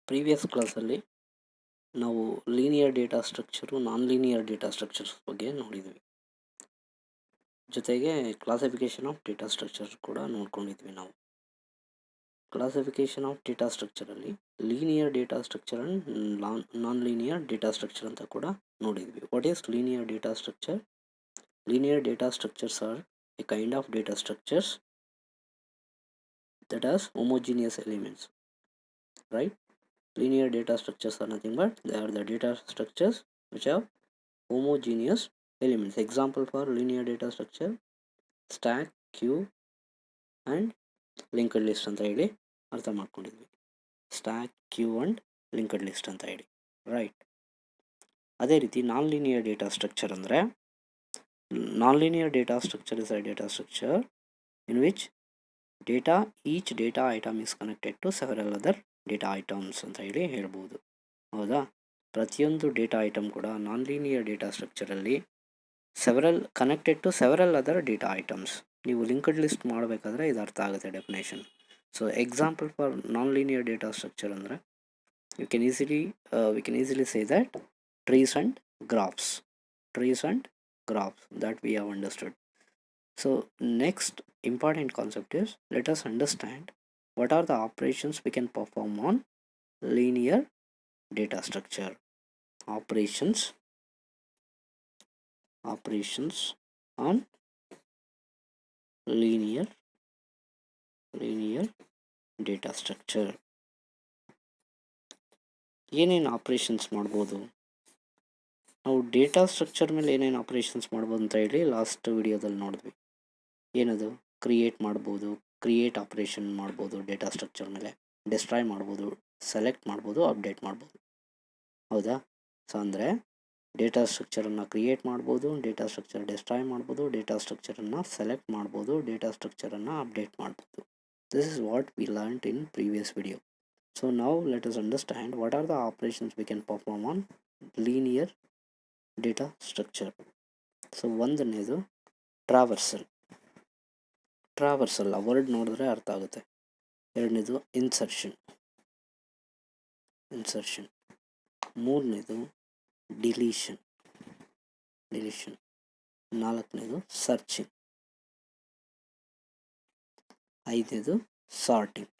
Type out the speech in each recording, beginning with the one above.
Previous ಕ್ಲಾಸಲ್ಲಿ ನಾವು linear data structure ನಾನ್ linear data structures ಬಗ್ಗೆ ನೋಡಿದ್ವಿ. ಜೊತೆಗೆ ಕ್ಲಾಸಿಫಿಕೇಶನ್ ಆಫ್ ಡೇಟಾ ಸ್ಟ್ರಕ್ಚರ್ ಕೂಡ ನೋಡ್ಕೊಂಡಿದ್ವಿ. ನಾವು ಕ್ಲಾಸಿಫಿಕೇಶನ್ ಆಫ್ ಡೇಟಾ ಸ್ಟ್ರಕ್ಚರಲ್ಲಿ linear data structure and non linear data structure ಅಂತ ಕೂಡ ನೋಡಿದ್ವಿ. What is linear data structure? Linear data structures are a kind of data structures that has homogeneous elements, right? Linear data structures are nothing but they are the data structures which have homogeneous elements. Example for linear data structure: stack, queue and linked list ಅಂತ ಹೇಳಿ ಅರ್ಥ ಮಾಡ್ಕೊಂಡಿದ್ವಿ. Stack, queue and linked list ಅಂತ ಹೇಳಿ, right? ಅದೇ ರೀತಿ ನಾನ್ linear data structure ಅಂದರೆ, ನಾನ್ linear data structure is a data structure in which each data item is connected to several other data items ಅಂತ ಹೇಳಿ ಹೇಳ್ಬೋದು. ಹೌದಾ? ಪ್ರತಿಯೊಂದು ಡೇಟಾ ಐಟಮ್ ಕೂಡ ನಾನ್ ಲೀನಿಯರ್ ಡೇಟಾ ಸ್ಟ್ರಕ್ಚರಲ್ಲಿ connected to several other data items. ನೀವು linked list ಮಾಡಬೇಕಾದ್ರೆ ಇದು ಅರ್ಥ ಆಗುತ್ತೆ definition. So example for non linear data structure ಅಂದರೆ we can easily say that trees and graphs that we have understood. So next important concept is, let us understand what are the operations we can perform on linear data structure. Operations on linear data structure. ಏನೇನು operations ಮಾಡ್ಬೋದು ನಾವು data structure ಮೇಲೆ, ಏನೇನು operations ಮಾಡ್ಬೋದು ಅಂತ ಹೇಳಿ last ವಿಡಿಯೋದಲ್ಲಿ ನೋಡಿದ್ವಿ. ಏನದು? ಕ್ರಿಯೇಟ್ ಆಪ್ರೇಷನ್ ಮಾಡ್ಬೋದು ಡೇಟಾ ಸ್ಟ್ರಕ್ಚರ್ ಮೇಲೆ, ಡಿಸ್ಟ್ರಾಯ್ ಮಾಡ್ಬೋದು, ಸೆಲೆಕ್ಟ್ ಮಾಡ್ಬೋದು, ಅಪ್ಡೇಟ್ ಮಾಡ್ಬೋದು. ಹೌದಾ? ಸೊ ಅಂದರೆ ಡೇಟಾ ಸ್ಟ್ರಕ್ಚರನ್ನು ಕ್ರಿಯೇಟ್ ಮಾಡ್ಬೋದು, ಡೇಟಾ ಸ್ಟ್ರಕ್ಚರ್ ಡಿಸ್ಟ್ರಾಯ್ ಮಾಡ್ಬೋದು, ಡೇಟಾ ಸ್ಟ್ರಕ್ಚರನ್ನು ಸೆಲೆಕ್ಟ್ ಮಾಡ್ಬೋದು, ಡೇಟಾ ಸ್ಟ್ರಕ್ಚರನ್ನು ಅಪ್ಡೇಟ್ ಮಾಡ್ಬೋದು. This is what we learned in previous video. So ನಾವು let us understand what are the operations we can perform on linear data structure. So ಒಂದನೇದು traversal. ಆ word ನೋಡಿದ್ರೆ ಅರ್ಥ ಆಗುತ್ತೆ. ಎರಡನೇದು ಇನ್ಸರ್ಷನ್. ಮೂರನೇದು ಡಿಲೀಷನ್. ನಾಲ್ಕನೇದು ಸರ್ಚಿಂಗ್. ಐದನೇದು ಸಾರ್ಟಿಂಗ್.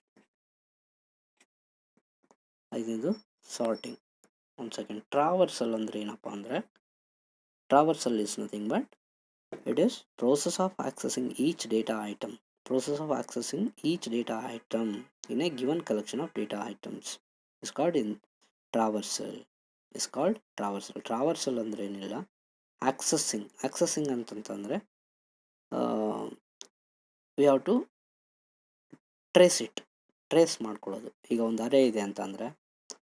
ಒಂದು ಸೆಕೆಂಡ್. ಟ್ರಾವರ್ಸಲ್ ಅಂದರೆ ಏನಪ್ಪ ಅಂದರೆ, traversal is nothing but it is process of accessing each data item in a given collection of data items is called traversal. Traversal ಅಂದರೆ ಏನಿಲ್ಲ, accessing ಅಂತಂತಂದರೆ we have to ಟ್ರೇಸ್ ಮಾಡ್ಕೊಳ್ಳೋದು. ಈಗ ಒಂದು ಅರೇ ಇದೆ ಅಂತಂದರೆ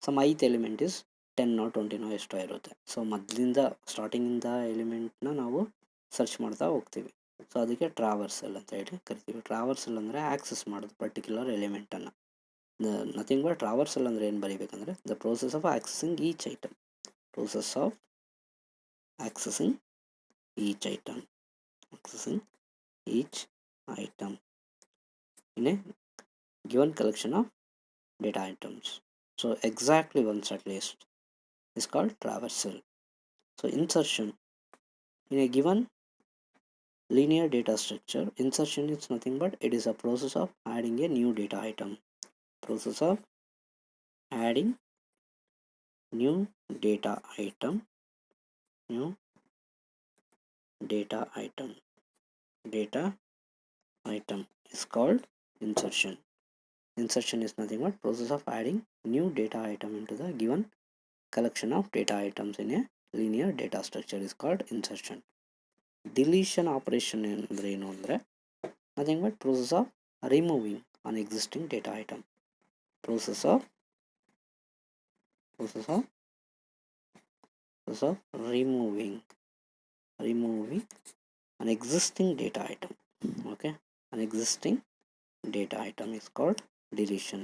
ಸಮ್ ಐತ್ ಎಲಿಮೆಂಟ್ ಇಸ್ 10 or 20 ಎಷ್ಟೋ ಇರುತ್ತೆ. ಸೊ ಮೊದಲಿಂದ ಸ್ಟಾರ್ಟಿಂಗಿಂದ ಎಲಿಮೆಂಟ್ನ ನಾವು ಸರ್ಚ್ ಮಾಡ್ತಾ ಹೋಗ್ತೀವಿ. ಸೊ ಅದಕ್ಕೆ ಟ್ರಾವರ್ಸಲ್ ಅಂತ ಹೇಳಿ ಕರಿತೀವಿ. ಟ್ರಾವರ್ಸಲ್ ಅಂದರೆ ಆಕ್ಸೆಸ್ ಮಾಡೋದು ಪರ್ಟಿಕ್ಯುಲರ್ ಎಲಿಮೆಂಟನ್ನು. ನಥಿಂಗ್ ಬಟ್ ಟ್ರಾವರ್ಸಲ್ ಅಂದರೆ ಏನು ಬರೀಬೇಕಂದ್ರೆ, the process of accessing each item in a given collection of data items. So exactly once at least is called traversal. So insertion in a given linear data structure, insertion is nothing but it is a process of adding a new data item. New data item is called insertion. Insertion is nothing but process of adding new data item into the given collection of data items in a linear data structure is called insertion. Deletion operation ಅಂದ್ರೆ ಏನು ಅಂದರೆ, nothing but process of removing an existing data item. Process of removing an existing data item. Okay, an existing data item is called deletion.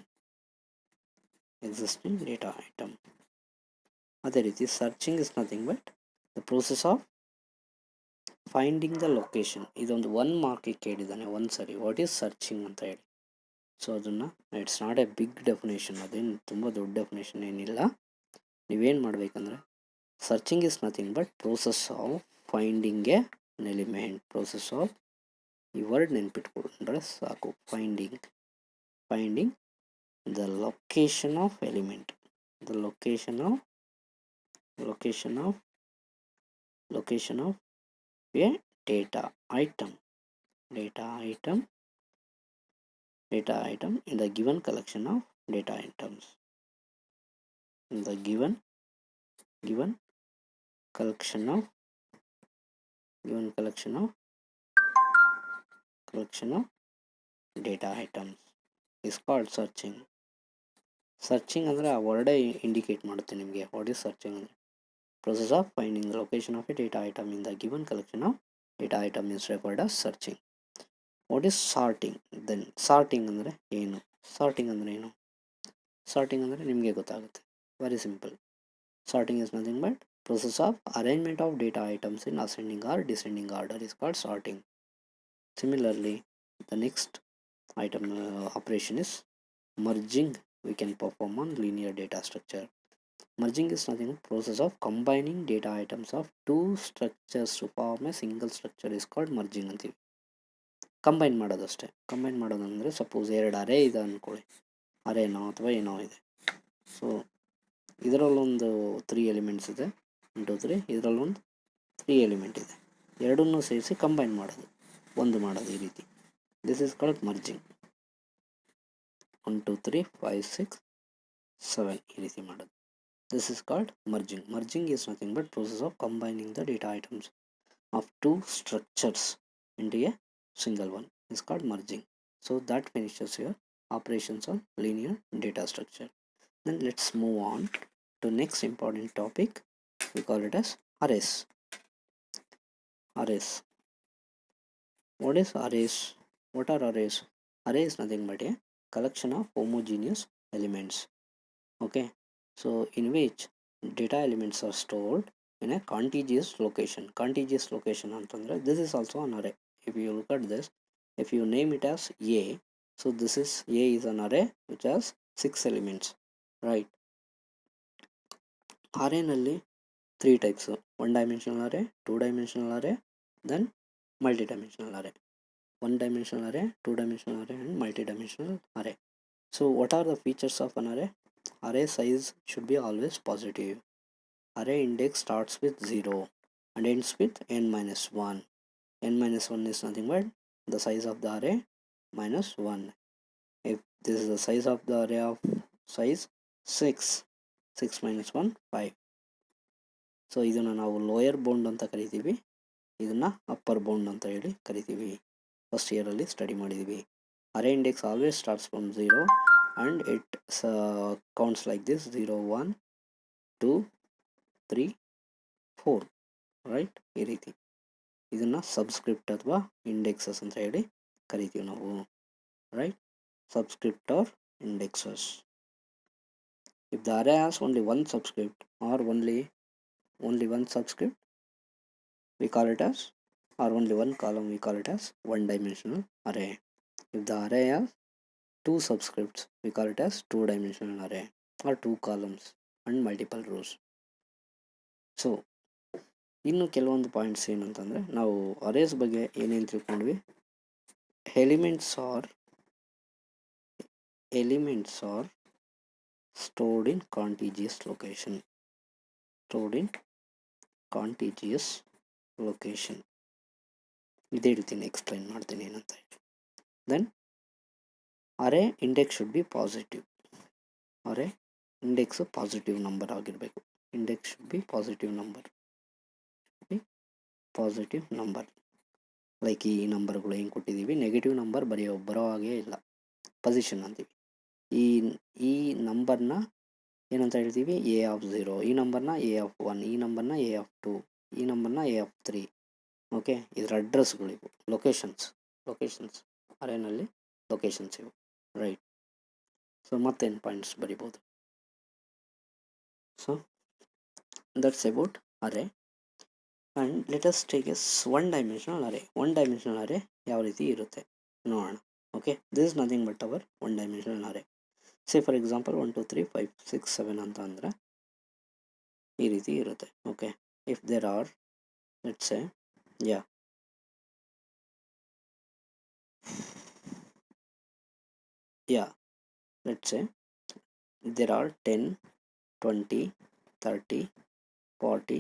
ಅದೇ ರೀತಿ searching is nothing but the process of finding the location. ಇದೊಂದು 1 ಮಾರ್ಕಿಗೆ ಕೇಳಿದ್ದಾನೆ ಒಂದ್ಸರಿ, what is searching ಅಂತ ಹೇಳಿ. So ಅದನ್ನು it's not a big definition, ಅದೇನು ತುಂಬ ದೊಡ್ಡ ಡೆಫಿನೇಷನ್ ಏನಿಲ್ಲ. ನೀವೇನು ಮಾಡಬೇಕಂದ್ರೆ searching is nothing but process of finding an element. Process of, ಈ ವರ್ಡ್ ನೆನ್ಪಿಟ್ಕೊಂಡ್ರೆ ಸಾಕು, finding the location of element, the location of a data item in the given collection of data items, in the given collection of data items is called searching. Searching ಅಂದರೆ ಆ ವರ್ಡೇ indicate ಮಾಡುತ್ತೆ ನಿಮಗೆ what is searching ಅಂದರೆ. Process of finding the location of a data item in the given collection of data item is referred as searching. What is sorting then? Sorting ಅಂದರೆ ಏನು? Sorting ಅಂದರೆ ನಿಮಗೆ ಗೊತ್ತಾಗುತ್ತೆ. Very simple. Sorting is nothing but process of arrangement of data items in ascending or descending order is called sorting. Similarly, the next item operation is merging. We can perform on linear data structure. Merging is nothing but process of combining data items of two structures to form a single structure is called merging ಅಂತೀವಿ. Combine ಮಾಡೋದಷ್ಟೇ. Combine ಮಾಡೋದಂದರೆ suppose 2 ಅರೇ ಇದೆ ಅಂದ್ಕೊಳ್ಳಿ, ಅರೇನೋ ಅಥವಾ ಏನೋ ಇದೆ. So ಇದರಲ್ಲೊಂದು 3 elements ಇದೆ, 1 2 3, ಇದರಲ್ಲೊಂದು 3 element ಇದೆ. ಎರಡನ್ನೂ ಸೇರಿಸಿ ಕಂಬೈನ್ ಮಾಡೋದು, ಒಂದು ಮಾಡೋದು, ಈ ರೀತಿ. This is called merging. 1 2 3 5 6 7 ಈ ರೀತಿ ಮಾಡೋದು. This is called merging. Merging is nothing but process of combining the data items of two structures into a single one is called merging. So that finishes your operations on linear data structure. Then let's move on to next important topic. We call it as arrays. What is arrays? What are arrays? Array is nothing but a collection of homogeneous elements. Okay. So in which data elements are stored in a contiguous location. Contiguous location antandre this is also an array. If you look at this, if you name it as A, so this is A is an array which has 6 elements, right? Array nalli 3 types: one dimensional array, two dimensional array, then multi-dimensional array. One dimensional array, two dimensional array, and multi-dimensional array. So what are the features of an array? Array size should be always positive. Array index starts with 0 and ends with n minus 1. N minus 1 is nothing but the size of the array minus 1. If this is the size of the array of size 6, 6 minus 1 5. So ಇದನ್ನು ನಾವು lower bound ಅಂತ ಕರಿತೀವಿ, ಇದನ್ನು upper bound ಅಂತ ಹೇಳಿ ಕರಿತೀವಿ. First ಇಯರಲ್ಲಿ study ಮಾಡಿದ್ದೀವಿ. Array index always starts from 0 and it counts like this: 0 1 2 3 4, right? ಈ ರೀತಿ ಇದನ್ನು ಸಬ್ಸ್ಕ್ರಿಪ್ಟ್ ಅಥವಾ ಇಂಡೆಕ್ಸಸ್ ಅಂತ ಹೇಳಿ ಕರಿತೀವಿ ನಾವು, right? Subscript or indexes. If the array has only one subscript or only one subscript, we call it as, or only one column, we call it as one dimensional array. If the array has two subscripts, we call it as two dimensional array, or two columns and multiple rows. So ಇನ್ನು ಕೆಲವೊಂದು points ಏನಂತಂದರೆ, ನಾವು arrays ಬಗ್ಗೆ ಏನೇನು ತಿಳ್ಕೊಂಡ್ವಿ? Elements are stored in contiguous location. ಇದೇ ರೀತಿ explain ಮಾಡ್ತೀನಿ ಏನಂತ ಹೇಳಿ. Then array index should be positive. Array index positive number ಆಗಿರಬೇಕು. Index should be positive number. Like ಈ ನಂಬರ್ಗಳು ಏನು ಕೊಟ್ಟಿದ್ದೀವಿ, ನೆಗೆಟಿವ್ ನಂಬರ್ ಬರೋ ಹಾಗೇ ಇಲ್ಲ, ಪೊಸಿಷನ್ ಅಂತೀವಿ. ಈ ನಂಬರ್ನ ಏನಂತ ಹೇಳ್ತೀವಿ? A of 0. ಈ ನಂಬರ್ನ ಎ ಆಫ್ 1, ಈ ನಂಬರ್ನ ಎ ಆಫ್ 2, ಈ ನಂಬರ್ನ ಎ ಆಫ್ 3. ಓಕೆ, ಇದರ ಅಡ್ರೆಸ್ಗಳಿವು, ಲೊಕೇಶನ್ಸ್ ಅರೇನಲ್ಲಿ ಲೊಕೇಶನ್ಸ್ ಇವು, ರೈಟ್? ಸೊ ಮತ್ತೇನು ಪಾಯಿಂಟ್ಸ್ ಬರಿಬೋದು? So that's about array. And let us take as one dimensional array. One dimensional array ಯಾವ ರೀತಿ ಇರುತ್ತೆ ನೋಡೋಣ. Okay, this is nothing but our one dimensional array. Say for example 1 2 3 5 6 7 ಅಂತ ಅಂದರೆ ಈ ರೀತಿ ಇರುತ್ತೆ. Okay, if there are let's say let's say there are 10 20 30 40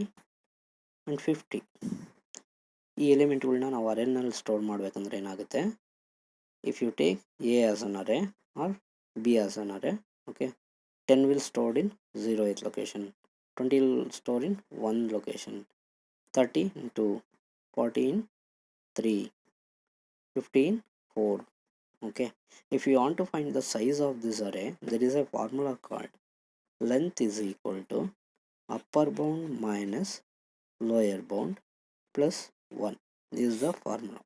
and 50. ಈ ಎಲಿಮೆಂಟ್ಗಳನ್ನ ನಾವು ಅರೇನಲ್ಲಿ ಸ್ಟೋರ್ ಮಾಡಬೇಕಂದ್ರೆ ಏನಾಗುತ್ತೆ, if you take A as an array or B as an array, okay, 10 will stored in 0th location, 20 will store in 1 location, 30 in 2, 40 in 3, 50 in 4. Okay, if you want to find the size of this array, there is a formula called length is equal to upper bound minus lower bound plus 1. This is the formula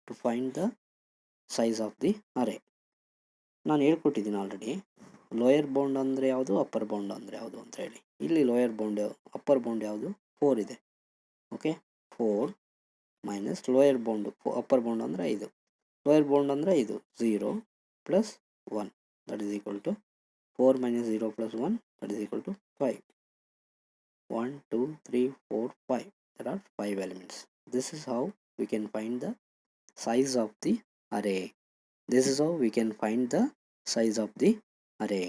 to find the size of the array. ನಾನು ಹೇಳ್ಕೊಟ್ಟಿದ್ದೀನಿ already, lower bound ಅಂದರೆ ಯಾವುದು, upper bound ಅಂದರೆ ಯಾವುದು ಅಂತ ಹೇಳಿ. ಇಲ್ಲಿ lower bound upper bound ಯಾವುದು 4 ಇದೆ. Okay, 4 minus lower bound upper bound ಅಂದರೆ 5, ಲೋಯರ್ ಬೌಂಡ್ ಅಂದರೆ 5, 0 plus 1 that is equal to 4 minus 0 plus 1 that is equal to 5. 1 2 3 4 5, there are 5 elements. This is how we can find the size of the array. This is how we can find the size of the array.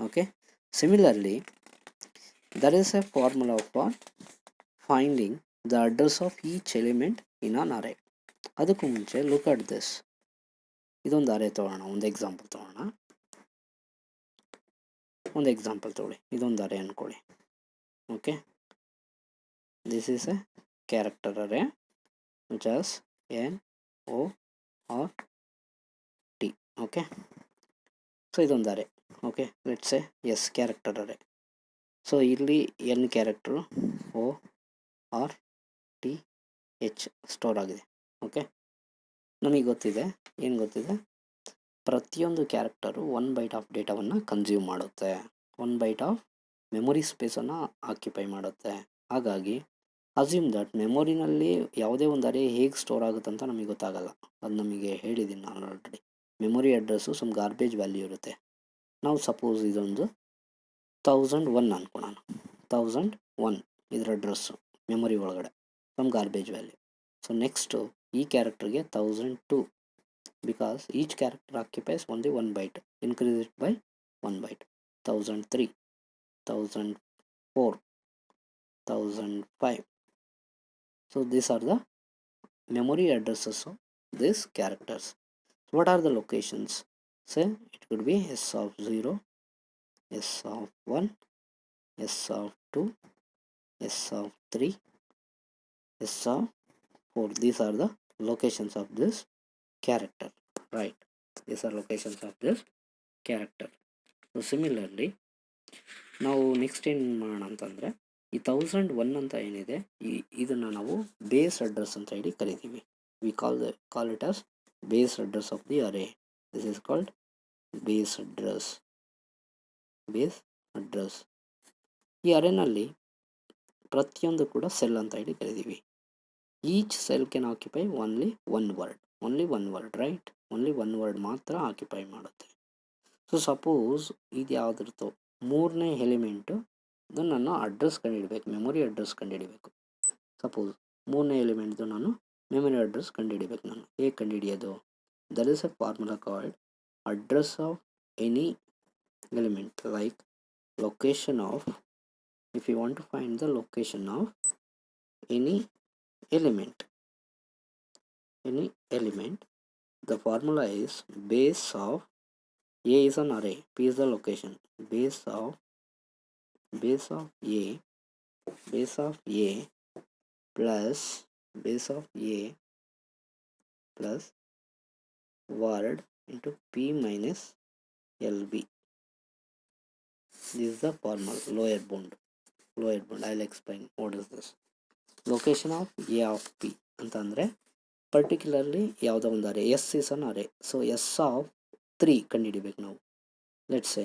Okay, similarly there is a formula for finding the address of each element in an array. ಅದಕ್ಕೂ ಮುಂಚೆ look at this. ಇದೊಂದು ಅರೇ ತಗೋಣ, ಒಂದು example ತಗೋಣ. ಒಂದು example ತಗೊಳ್ಳಿ, ಇದೊಂದು array ಅಂದ್ಕೊಳ್ಳಿ. Okay, this is a character array which has NORT. Okay, so ಇದೊಂದು array. Okay, let's a as character array. So ಇಲ್ಲಿ N ಕ್ಯಾರೆಕ್ಟರು ORTH ಸ್ಟೋರ್ ಆಗಿದೆ. ಓಕೆ, ನಮಗೆ ಗೊತ್ತಿದೆ, ಏನು ಗೊತ್ತಿದೆ, ಪ್ರತಿಯೊಂದು ಕ್ಯಾರೆಕ್ಟರು 1 ಬೈಟ್ ಆಫ್ ಡೇಟಾವನ್ನು ಕನ್ಸ್ಯೂಮ್ ಮಾಡುತ್ತೆ, 1 ಬೈಟ್ ಆಫ್ ಮೆಮೊರಿ ಸ್ಪೇಸನ್ನು ಆಕ್ಯುಪೈ ಮಾಡುತ್ತೆ. ಹಾಗಾಗಿ ಅಸ್ಯೂಮ್ ದಟ್ ಮೆಮೊರಿನಲ್ಲಿ ಯಾವುದೇ ಒಂದು ಅರೇ ಹೇಗೆ ಸ್ಟೋರ್ ಆಗುತ್ತೆ ಅಂತ ನಮಗೆ ಗೊತ್ತಾಗಲ್ಲ. ಅದು ನಮಗೆ ಹೇಳಿದ್ದೀನಿ ನಾನು already. Memory address some garbage value ಇರುತ್ತೆ. ನಾವು ಸಪೋಸ್ ಇದೊಂದು 1001 ಅಂದ್ಕೊಳ್ಳೋಣ. 1001 ಇದರ ಅಡ್ರೆಸ್ಸು ಮೆಮೊರಿ ಒಳಗಡೆ, some garbage value. So next ಈ ಕ್ಯಾರೆಕ್ಟರ್ಗೆ 1002, because each character occupies only 1 byte, increase it by 1 byte. 1003, 1004, 1005. So these are the memory addresses of these characters. So what are the locations? Say it could be S of 0, S of 1, S of 2, S of 3, S of 4. These are the locations of this character, right? These are locations of this character. So similarly ನಾವು next ಏನು ಮಾಡೋಣ ಅಂತಂದರೆ, ಈ 1001 ಅಂತ ಏನಿದೆ, ಇದನ್ನು ನಾವು base address ಅಂತ ಹೇಳಿ ಕರಿತೀವಿ. We call it as base address of the array. This is called base address. ಈ ಅರೇನಲ್ಲಿ ಪ್ರತಿಯೊಂದು ಕೂಡ ಸೆಲ್ ಅಂತ ಹೇಳಿ ಕರಿತೀವಿ. Each cell can occupy only one word, right? Only 1 word ಮಾತ್ರ ಆಕ್ಯುಪೈ ಮಾಡುತ್ತೆ. ಸೊ ಸಪೋಸ್ ಇದು ಯಾವುದಿರ್ತೋ ಮೂರನೇ ಎಲಿಮೆಂಟು, ಅದು ನಾನು ಅಡ್ರೆಸ್ ಕಂಡುಹಿಡಬೇಕು, ಮೆಮೊರಿ ಅಡ್ರೆಸ್ ಕಂಡುಹಿಡಬೇಕು. ಸಪೋಸ್ ಮೂರನೇ ಎಲಿಮೆಂಟ್ದು ನಾನು ಮೆಮೊರಿ ಅಡ್ರೆಸ್ ಕಂಡುಹಿಡಬೇಕು. ನಾನು ಹೇಗೆ ಕಂಡುಹಿಡಿಯೋದು? There is a formula called address of any element, like location of, if you want to find the location of any element, the formula is base of A is an array, P is the location, base of A plus word into P minus LB. This is the formula. Lower bound. I'll explain what is this. Location of A of P ಅಂತಂದರೆ particularly ಯಾವುದೋ ಒಂದು array, S is an array. So S of 3 ಕಂಡುಹಿಡಿಬೇಕು ನಾವು. Let's say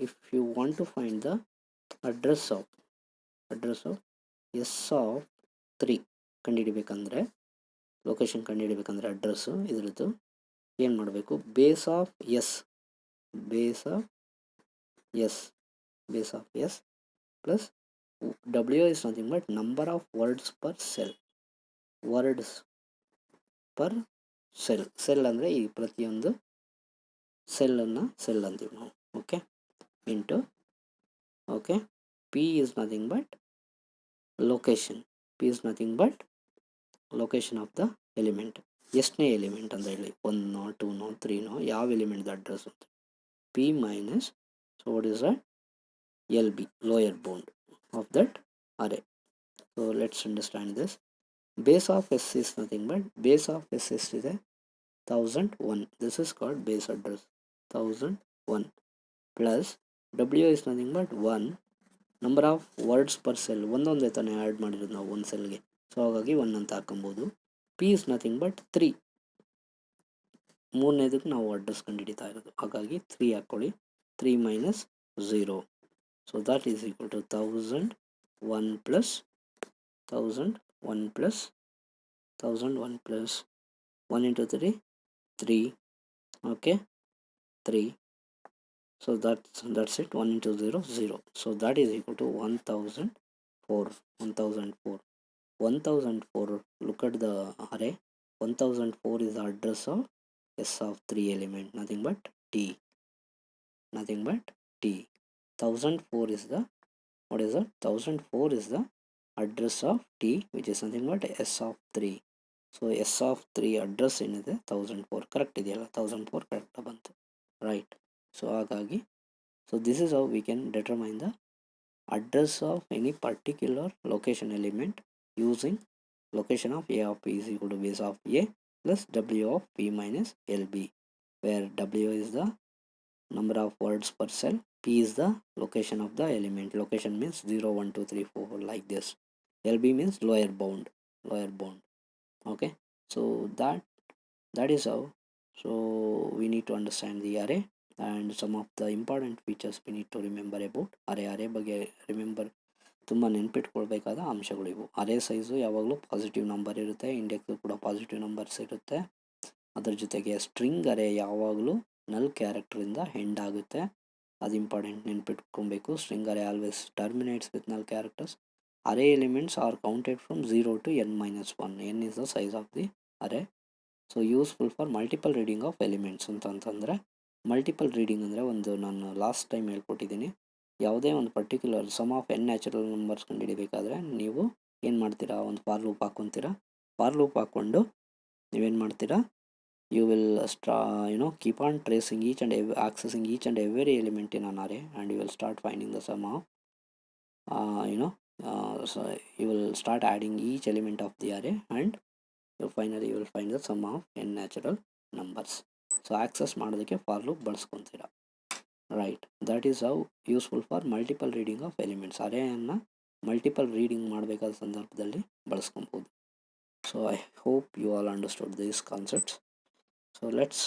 if you want to find the address of S of 3 ಕಂಡುಹಿಡಿಬೇಕಂದ್ರೆ, location ಕಂಡುಹಿಡಿಬೇಕಂದ್ರೆ address ಇದ್ರದ್ದು ಏನು ಮಾಡಬೇಕು, base of S, base of S, base of S plus W is nothing but number of words per cell, words per cell, cell ಅಂದರೆ ಈ ಪ್ರತಿಯೊಂದು ಸೆಲ್ಲನ್ನು cell ಅಂತೀವಿ ನಾವು, okay, into, okay, P is nothing but location, P is nothing but location of the element, ಎಷ್ಟನೇ element ಅಂತ ಹೇಳಿ, 1ನೋ 2ನೋ 3ನೋ ಯಾವ ಎಲಿಮೆಂಟ್ದ ಅಡ್ರೆಸ್ ಅಂತ, P minus, so what is that, L B, lower bound of that array. So let's understand this. Base of S is nothing but, base of S ಎಷ್ಟಿದೆ, 1001, this is called base address 1001 plus W is nothing but 1, number of words per cell, ಒಂದೊಂದೇ ತಾನೇ add ಮಾಡಿರೋದು ನಾವು ಒಂದು ಸೆಲ್ಗೆ, so ಹಾಗಾಗಿ 1 ಅಂತ ಹಾಕೊಬೋದು. P is nothing but 3, ಮೂರನೇದಕ್ಕೆ ನಾವು ಅಡ್ರೆಸ್ ಕಂಡುಹಿಡಿತಾ ಇರೋದು, ಹಾಗಾಗಿ 3 ಹಾಕ್ಕೊಳ್ಳಿ, 3 minus 0, so that is equal to 1001 plus 1001 plus 1001 plus 1 into 3, 3, okay, 3, so that's it, 1 into 0, 0, so that is equal to 1004, 1004, 1004, look at the array, 1004 is the address of S of 3 element, nothing but T, nothing but T, 1004 is the, what is that, 1004 is the address of T, which is nothing but S of 3, so S of 3 address ಏನಿದೆ 1004, correct ಇದೆಯಲ್ಲ, 1004 correct ಬಂತು, right. So ಹಾಗಾಗಿ, so this is how we can determine the address of any particular location element using location of A of P is equal to base of A plus W of P minus LB, where W is the number of words per cell, P is the location of the element, location means 0 1 2 3 4 like this, LB means lower bound, lower bound, okay. So that is how, so we need to understand the array and some of the important features we need to remember about array. array ಬಗ್ಗೆ remember, ತುಂಬ ನೆನ್ಪಿಟ್ಕೊಳ್ಬೇಕಾದ ಅಂಶಗಳು ಇವು. ಅರೇ size ಯಾವಾಗಲೂ positive number ಇರುತ್ತೆ, index ಕೂಡ positive numbers ಇರುತ್ತೆ, ಅದರ ಜೊತೆಗೆ ಸ್ಟ್ರಿಂಗ್ ಅರೇ ಯಾವಾಗಲೂ ನಲ್ ಕ್ಯಾರೆಕ್ಟರಿಂದ ಎಂಡ್ ಆಗುತ್ತೆ, ಅದು ಇಂಪಾರ್ಟೆಂಟ್ ನೆನ್ಪಿಟ್ಕೊಬೇಕು. String array always terminates with null characters. Array elements are counted from 0 to n-1, n is the size of the array. So useful for multiple reading of elements ಅಂತಂದರೆ, multiple reading ಅಂದರೆ, ಒಂದು ನಾನು last time ಹೇಳ್ಕೊಟ್ಟಿದ್ದೀನಿ, ಯಾವುದೇ ಒಂದು particular sum of N natural numbers ಕಂಡುಹಿಡಿಬೇಕಾದ್ರೆ ನೀವು ಏನು ಮಾಡ್ತೀರಾ, ಒಂದು ಫಾರ್ ಲೂಪ್ ಹಾಕ್ಕೊತೀರಾ, ಫಾರ್ ಲೂಪ್ ಹಾಕ್ಕೊಂಡು ನೀವೇನು ಮಾಡ್ತೀರಾ, you will keep on tracing each and accessing each and every element in an array, and you will start finding the sum of so you will start adding each element of the array, and finally you will find the sum of n natural numbers. So access ಮಾಡೋದಕ್ಕೆ for loop ಬಳಸ್ಕೊತೀರಾ, right. That is how useful for multiple reading of elements. ಅರೇಯನ್ನು multiple reading ಮಾಡಬೇಕಾದ ಸಂದರ್ಭದಲ್ಲಿ ಬಳಸ್ಕೊಬೋದು. So I hope you all understood these concepts. So let's